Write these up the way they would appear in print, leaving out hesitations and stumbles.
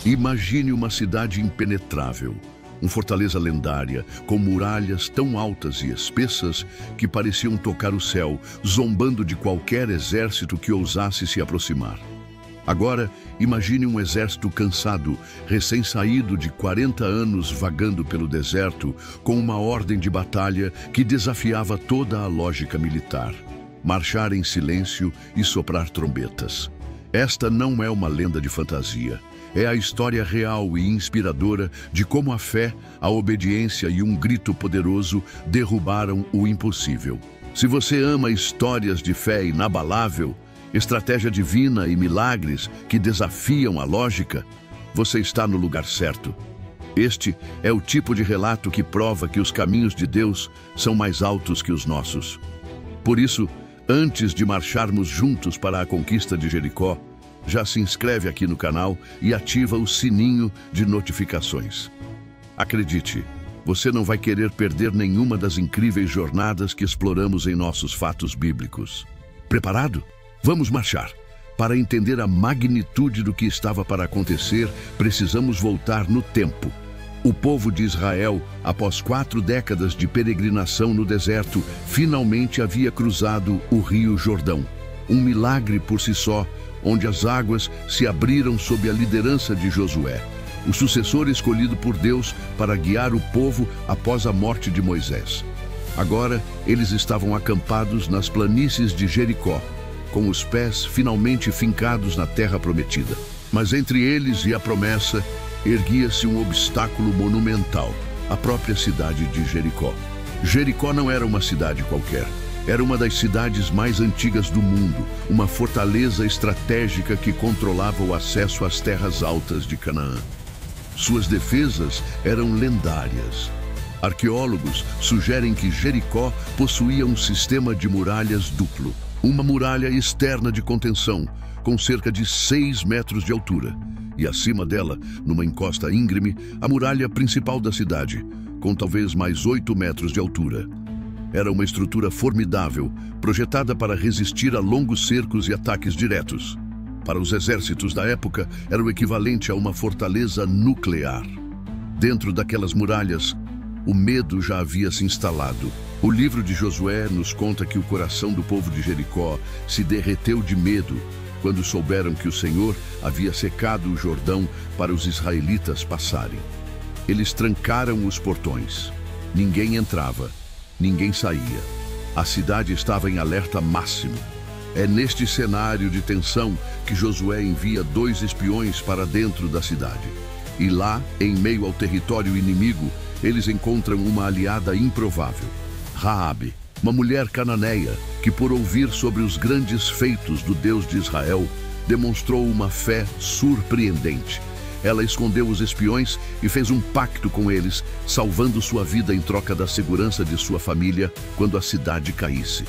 Imagine uma cidade impenetrável, uma fortaleza lendária, com muralhas tão altas e espessas que pareciam tocar o céu, zombando de qualquer exército que ousasse se aproximar. Agora, imagine um exército cansado, recém-saído de 40 anos vagando pelo deserto, com uma ordem de batalha que desafiava toda a lógica militar: marchar em silêncio e soprar trombetas. Esta não é uma lenda de fantasia. É a história real e inspiradora de como a fé, a obediência e um grito poderoso derrubaram o impossível. Se você ama histórias de fé inabalável, estratégia divina e milagres que desafiam a lógica, você está no lugar certo. Este é o tipo de relato que prova que os caminhos de Deus são mais altos que os nossos. Por isso, antes de marcharmos juntos para a conquista de Jericó, já se inscreve aqui no canal e ativa o sininho de notificações. Acredite, você não vai querer perder nenhuma das incríveis jornadas que exploramos em nossos fatos bíblicos. Preparado? Vamos marchar! Para entender a magnitude do que estava para acontecer, precisamos voltar no tempo. O povo de Israel, após 4 décadas de peregrinação no deserto, finalmente havia cruzado o Rio Jordão. Um milagre por si só, onde as águas se abriram sob a liderança de Josué, o sucessor escolhido por Deus para guiar o povo após a morte de Moisés. Agora, eles estavam acampados nas planícies de Jericó, com os pés finalmente fincados na terra prometida. Mas entre eles e a promessa, erguia-se um obstáculo monumental: a própria cidade de Jericó. Jericó não era uma cidade qualquer. Era uma das cidades mais antigas do mundo, uma fortaleza estratégica que controlava o acesso às terras altas de Canaã. Suas defesas eram lendárias. Arqueólogos sugerem que Jericó possuía um sistema de muralhas duplo. Uma muralha externa de contenção, com cerca de 6 metros de altura. E acima dela, numa encosta íngreme, a muralha principal da cidade, com talvez mais 8 metros de altura. Era uma estrutura formidável, projetada para resistir a longos cercos e ataques diretos. Para os exércitos da época, era o equivalente a uma fortaleza nuclear. Dentro daquelas muralhas, o medo já havia se instalado. O livro de Josué nos conta que o coração do povo de Jericó se derreteu de medo quando souberam que o Senhor havia secado o Jordão para os israelitas passarem. Eles trancaram os portões. Ninguém entrava. Ninguém saía. A cidade estava em alerta máximo. É neste cenário de tensão que Josué envia 2 espiões para dentro da cidade. E lá, em meio ao território inimigo, eles encontram uma aliada improvável: Raabe, uma mulher cananeia que, por ouvir sobre os grandes feitos do Deus de Israel, demonstrou uma fé surpreendente. Ela escondeu os espiões e fez um pacto com eles, salvando sua vida em troca da segurança de sua família quando a cidade caísse.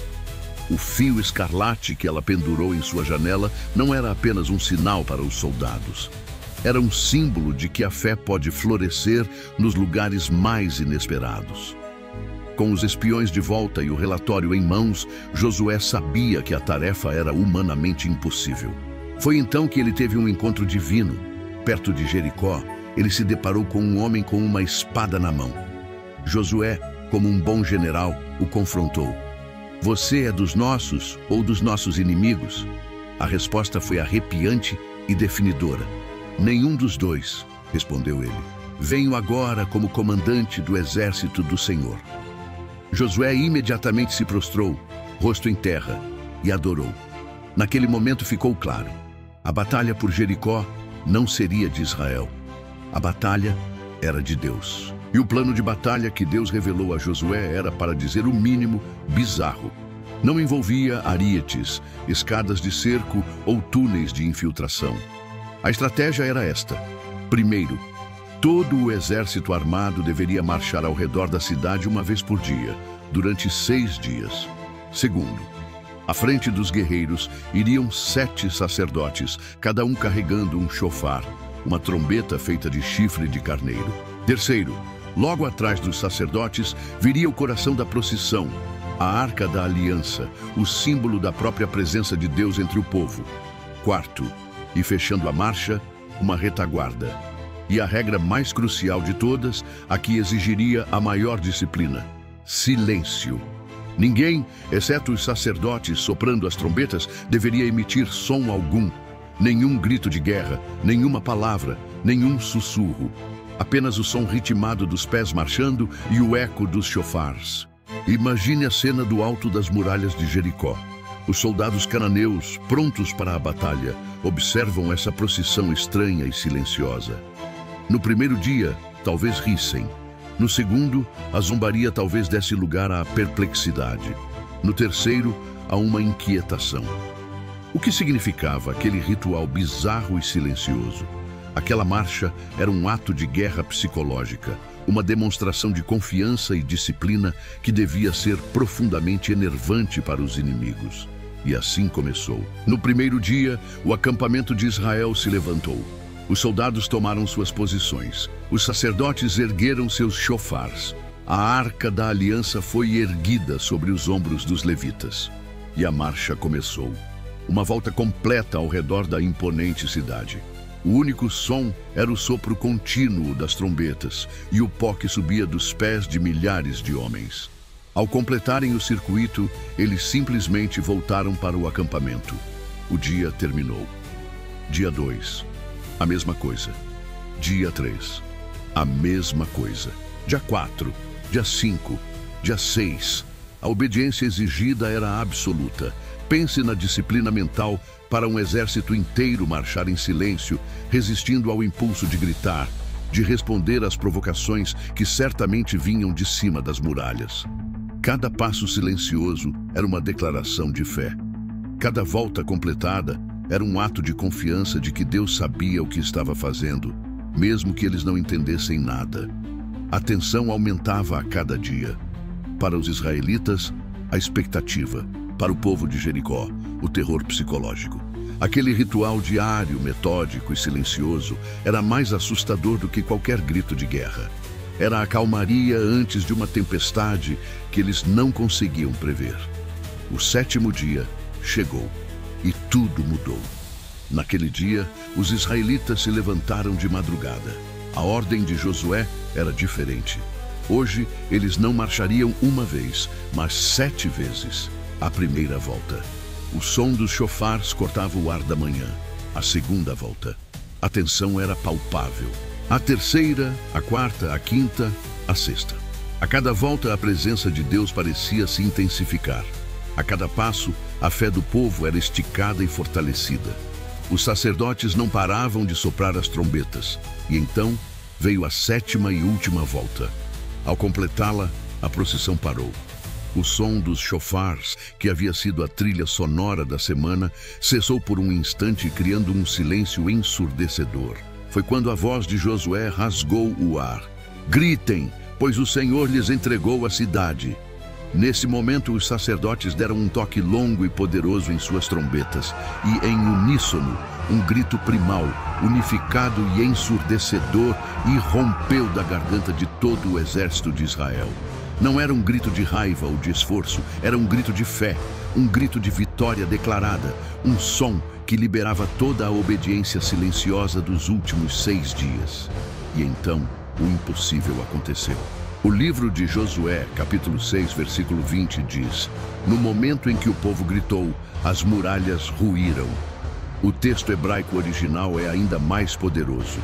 O fio escarlate que ela pendurou em sua janela não era apenas um sinal para os soldados. Era um símbolo de que a fé pode florescer nos lugares mais inesperados. Com os espiões de volta e o relatório em mãos, Josué sabia que a tarefa era humanamente impossível. Foi então que ele teve um encontro divino. Perto de Jericó, ele se deparou com um homem com uma espada na mão. Josué, como um bom general, o confrontou: "Você é dos nossos ou dos nossos inimigos?" A resposta foi arrepiante e definidora: "Nenhum dos dois", respondeu ele. "Venho agora como comandante do exército do Senhor." Josué imediatamente se prostrou, rosto em terra, e adorou. Naquele momento ficou claro: a batalha por Jericó não seria de Israel. A batalha era de Deus. E o plano de batalha que Deus revelou a Josué era, para dizer o mínimo, bizarro. Não envolvia arietes, escadas de cerco ou túneis de infiltração. A estratégia era esta: primeiro, todo o exército armado deveria marchar ao redor da cidade uma vez por dia, durante 6 dias. Segundo, à frente dos guerreiros iriam 7 sacerdotes, cada um carregando um chofar, uma trombeta feita de chifre de carneiro. Terceiro, logo atrás dos sacerdotes viria o coração da procissão, a Arca da Aliança, o símbolo da própria presença de Deus entre o povo. Quarto, e fechando a marcha, uma retaguarda. E a regra mais crucial de todas, a que exigiria a maior disciplina: silêncio. Ninguém, exceto os sacerdotes soprando as trombetas, deveria emitir som algum. Nenhum grito de guerra, nenhuma palavra, nenhum sussurro. Apenas o som ritmado dos pés marchando e o eco dos chofars. Imagine a cena do alto das muralhas de Jericó. Os soldados cananeus, prontos para a batalha, observam essa procissão estranha e silenciosa. No primeiro dia, talvez rissem. No segundo, a zombaria talvez desse lugar à perplexidade. No terceiro, a uma inquietação. O que significava aquele ritual bizarro e silencioso? Aquela marcha era um ato de guerra psicológica, uma demonstração de confiança e disciplina que devia ser profundamente enervante para os inimigos. E assim começou. No primeiro dia, o acampamento de Israel se levantou. Os soldados tomaram suas posições. Os sacerdotes ergueram seus chofars. A arca da aliança foi erguida sobre os ombros dos levitas. E a marcha começou. Uma volta completa ao redor da imponente cidade. O único som era o sopro contínuo das trombetas e o pó que subia dos pés de milhares de homens. Ao completarem o circuito, eles simplesmente voltaram para o acampamento. O dia terminou. Dia 2. A mesma coisa. Dia 3. A mesma coisa. Dia 4. Dia 5. Dia 6. A obediência exigida era absoluta. Pense na disciplina mental para um exército inteiro marchar em silêncio, resistindo ao impulso de gritar, de responder às provocações que certamente vinham de cima das muralhas. Cada passo silencioso era uma declaração de fé. Cada volta completada era um ato de confiança de que Deus sabia o que estava fazendo, mesmo que eles não entendessem nada. A tensão aumentava a cada dia. Para os israelitas, a expectativa. Para o povo de Jericó, o terror psicológico. Aquele ritual diário, metódico e silencioso era mais assustador do que qualquer grito de guerra. Era a calmaria antes de uma tempestade que eles não conseguiam prever. O 7º dia chegou e tudo mudou. Naquele dia, os israelitas se levantaram de madrugada. A ordem de Josué era diferente. Hoje, eles não marchariam uma vez, mas 7 vezes. A primeira volta. O som dos chofars cortava o ar da manhã. A segunda volta. A tensão era palpável. A terceira, a quarta, a quinta, a sexta. A cada volta, a presença de Deus parecia se intensificar. A cada passo, a fé do povo era esticada e fortalecida. Os sacerdotes não paravam de soprar as trombetas. E então veio a 7ª e última volta. Ao completá-la, a procissão parou. O som dos chofars, que havia sido a trilha sonora da semana, cessou por um instante, criando um silêncio ensurdecedor. Foi quando a voz de Josué rasgou o ar. Gritem, pois o Senhor lhes entregou a cidade. Nesse momento, os sacerdotes deram um toque longo e poderoso em suas trombetas, e em uníssono, um grito primal, unificado e ensurdecedor, irrompeu da garganta de todo o exército de Israel. Não era um grito de raiva ou de esforço, era um grito de fé, um grito de vitória declarada, um som que liberava toda a obediência silenciosa dos últimos 6 dias. E então, o impossível aconteceu. O livro de Josué, capítulo 6, versículo 20, diz: No momento em que o povo gritou, as muralhas ruíram. O texto hebraico original é ainda mais poderoso.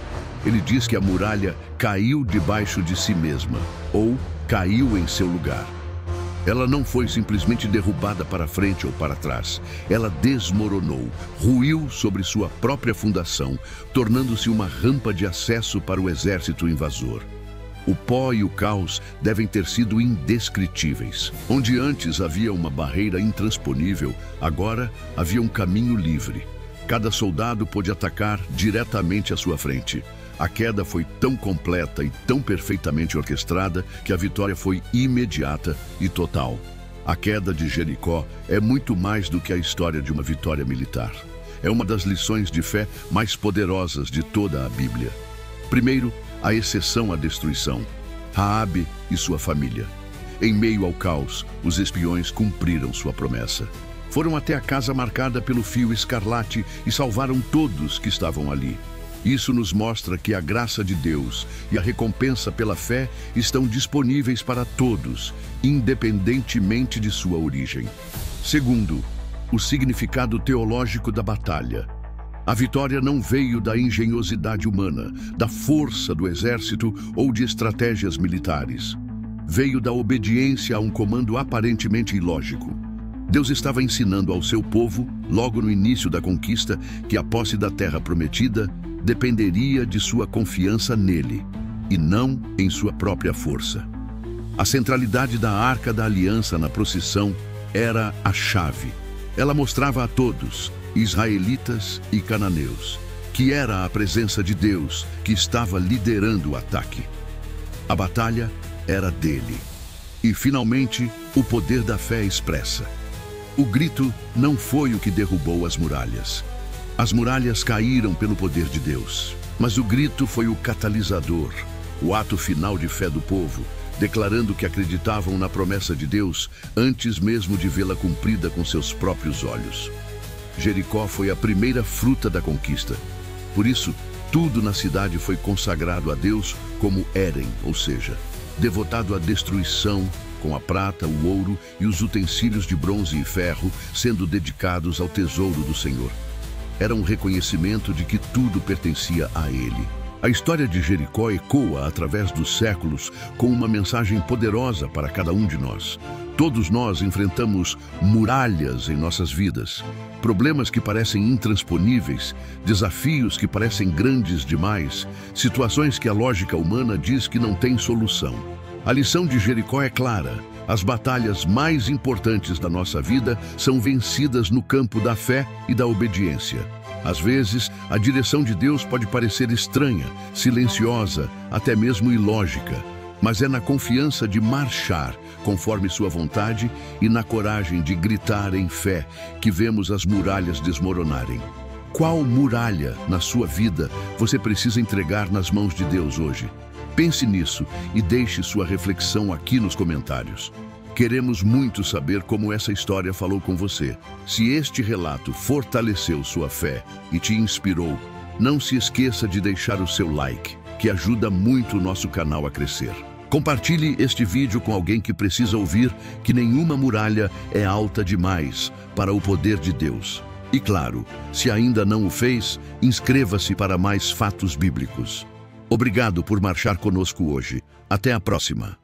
Ele diz que a muralha caiu debaixo de si mesma, ou caiu em seu lugar. Ela não foi simplesmente derrubada para frente ou para trás. Ela desmoronou, ruiu sobre sua própria fundação, tornando-se uma rampa de acesso para o exército invasor. O pó e o caos devem ter sido indescritíveis. Onde antes havia uma barreira intransponível, agora havia um caminho livre. Cada soldado pôde atacar diretamente à sua frente. A queda foi tão completa e tão perfeitamente orquestrada que a vitória foi imediata e total. A queda de Jericó é muito mais do que a história de uma vitória militar. É uma das lições de fé mais poderosas de toda a Bíblia. Primeiro, a exceção à destruição. Raabe e sua família. Em meio ao caos, os espiões cumpriram sua promessa. Foram até a casa marcada pelo fio escarlate e salvaram todos que estavam ali. Isso nos mostra que a graça de Deus e a recompensa pela fé estão disponíveis para todos, independentemente de sua origem. Segundo, o significado teológico da batalha. A vitória não veio da engenhosidade humana, da força do exército ou de estratégias militares. Veio da obediência a um comando aparentemente ilógico. Deus estava ensinando ao seu povo, logo no início da conquista, que a posse da terra prometida dependeria de sua confiança nele, e não em sua própria força. A centralidade da Arca da Aliança na procissão era a chave. Ela mostrava a todos, israelitas e cananeus, que era a presença de Deus que estava liderando o ataque. A batalha era dele. E, finalmente, o poder da fé expressa. O grito não foi o que derrubou as muralhas. As muralhas caíram pelo poder de Deus, mas o grito foi o catalisador, o ato final de fé do povo, declarando que acreditavam na promessa de Deus antes mesmo de vê-la cumprida com seus próprios olhos. Jericó foi a primeira fruta da conquista. Por isso, tudo na cidade foi consagrado a Deus como Éden, ou seja, devotado à destruição, com a prata, o ouro e os utensílios de bronze e ferro sendo dedicados ao tesouro do Senhor. Era um reconhecimento de que tudo pertencia a Ele. A história de Jericó ecoa através dos séculos com uma mensagem poderosa para cada um de nós. Todos nós enfrentamos muralhas em nossas vidas, problemas que parecem intransponíveis, desafios que parecem grandes demais, situações que a lógica humana diz que não têm solução. A lição de Jericó é clara. As batalhas mais importantes da nossa vida são vencidas no campo da fé e da obediência. Às vezes, a direção de Deus pode parecer estranha, silenciosa, até mesmo ilógica, mas é na confiança de marchar conforme sua vontade e na coragem de gritar em fé que vemos as muralhas desmoronarem. Qual muralha na sua vida você precisa entregar nas mãos de Deus hoje? Pense nisso e deixe sua reflexão aqui nos comentários. Queremos muito saber como essa história falou com você. Se este relato fortaleceu sua fé e te inspirou, não se esqueça de deixar o seu like, que ajuda muito o nosso canal a crescer. Compartilhe este vídeo com alguém que precisa ouvir que nenhuma muralha é alta demais para o poder de Deus. E claro, se ainda não o fez, inscreva-se para mais fatos bíblicos. Obrigado por marchar conosco hoje. Até a próxima.